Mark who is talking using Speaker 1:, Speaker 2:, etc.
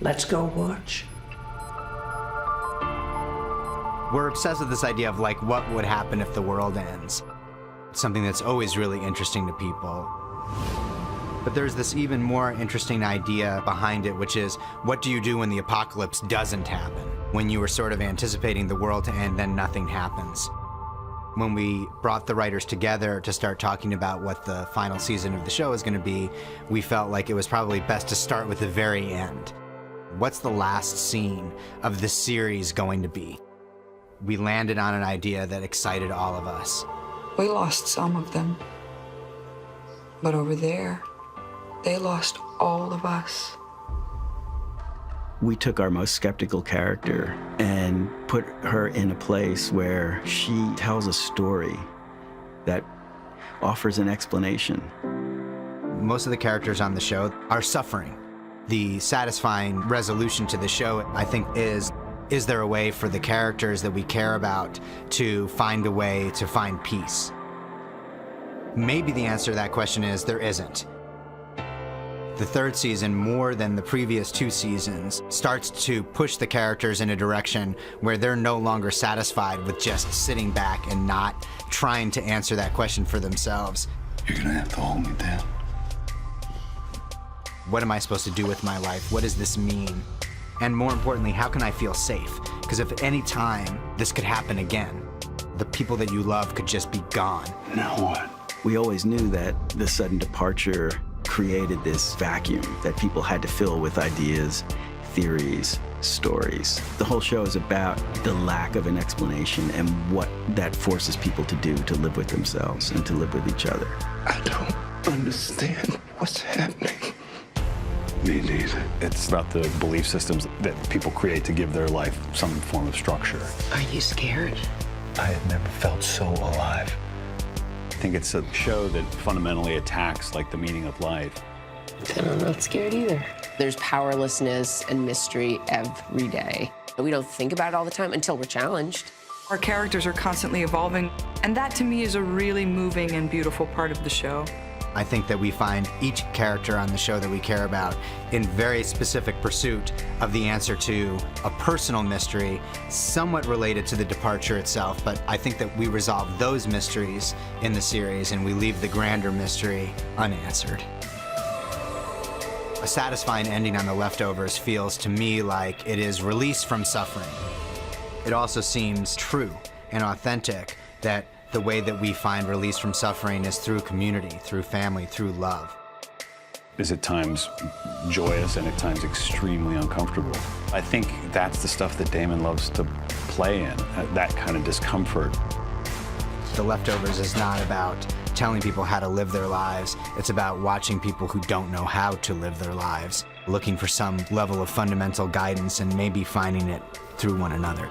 Speaker 1: Let's go watch.
Speaker 2: We're obsessed with this idea of like what would happen if the world ends. It's something that's always really interesting to people. But there's this even more interesting idea behind it, which is what do you do when the apocalypse doesn't happen? When you were sort of anticipating the world to end, then nothing happens. When we brought the writers together to start talking about what the final season of the show is going to be, we felt like it was probably best to start with the very end. What's the last scene of the series going to be? We landed on an idea that excited all of us.
Speaker 3: We lost some of them. But over there, they lost all of us.
Speaker 4: We took our most skeptical character and put her in a place where she tells a story that offers an explanation.
Speaker 2: Most of the characters on the show are suffering. The satisfying resolution to the show, I think, is there a way for the characters that we care about to find a way to find peace? Maybe the answer to that question is there isn't. The third season, more than the previous two seasons, starts to push the characters in a direction where they're no longer satisfied with just sitting back and not trying to answer that question for themselves.
Speaker 5: You're gonna have to hold me down.
Speaker 2: What am I supposed to do with my life? What does this mean? And more importantly, how can I feel safe? Because if at any time this could happen again, the people that you love could just be gone.
Speaker 5: Now what?
Speaker 4: We always knew that the sudden departure created this vacuum that people had to fill with ideas, theories, stories. The whole show is about the lack of an explanation and what that forces people to do to live with themselves and to live with each other.
Speaker 5: I don't understand what's happening. Me neither.
Speaker 6: It's about the belief systems that people create to give their life some form of structure.
Speaker 1: Are you scared?
Speaker 5: I had never felt so alive.
Speaker 6: I think it's a show that fundamentally attacks like the meaning of life.
Speaker 1: Then I'm not scared either.
Speaker 7: There's powerlessness and mystery every day. We don't think about it all the time until we're challenged.
Speaker 3: Our characters are constantly evolving, and that to me is a really moving and beautiful part of the show.
Speaker 2: I think that we find each character on the show that we care about in very specific pursuit of the answer to a personal mystery, somewhat related to the departure itself, but I think that we resolve those mysteries in the series and we leave the grander mystery unanswered. A satisfying ending on The Leftovers feels to me like it is release from suffering. It also seems true and authentic that the way that we find release from suffering is through community, through family, through love.
Speaker 6: Is at times joyous and at times extremely uncomfortable. I think that's the stuff that Damon loves to play in, that kind of discomfort.
Speaker 2: The Leftovers is not about telling people how to live their lives. It's about watching people who don't know how to live their lives, looking for some level of fundamental guidance and maybe finding it through one another.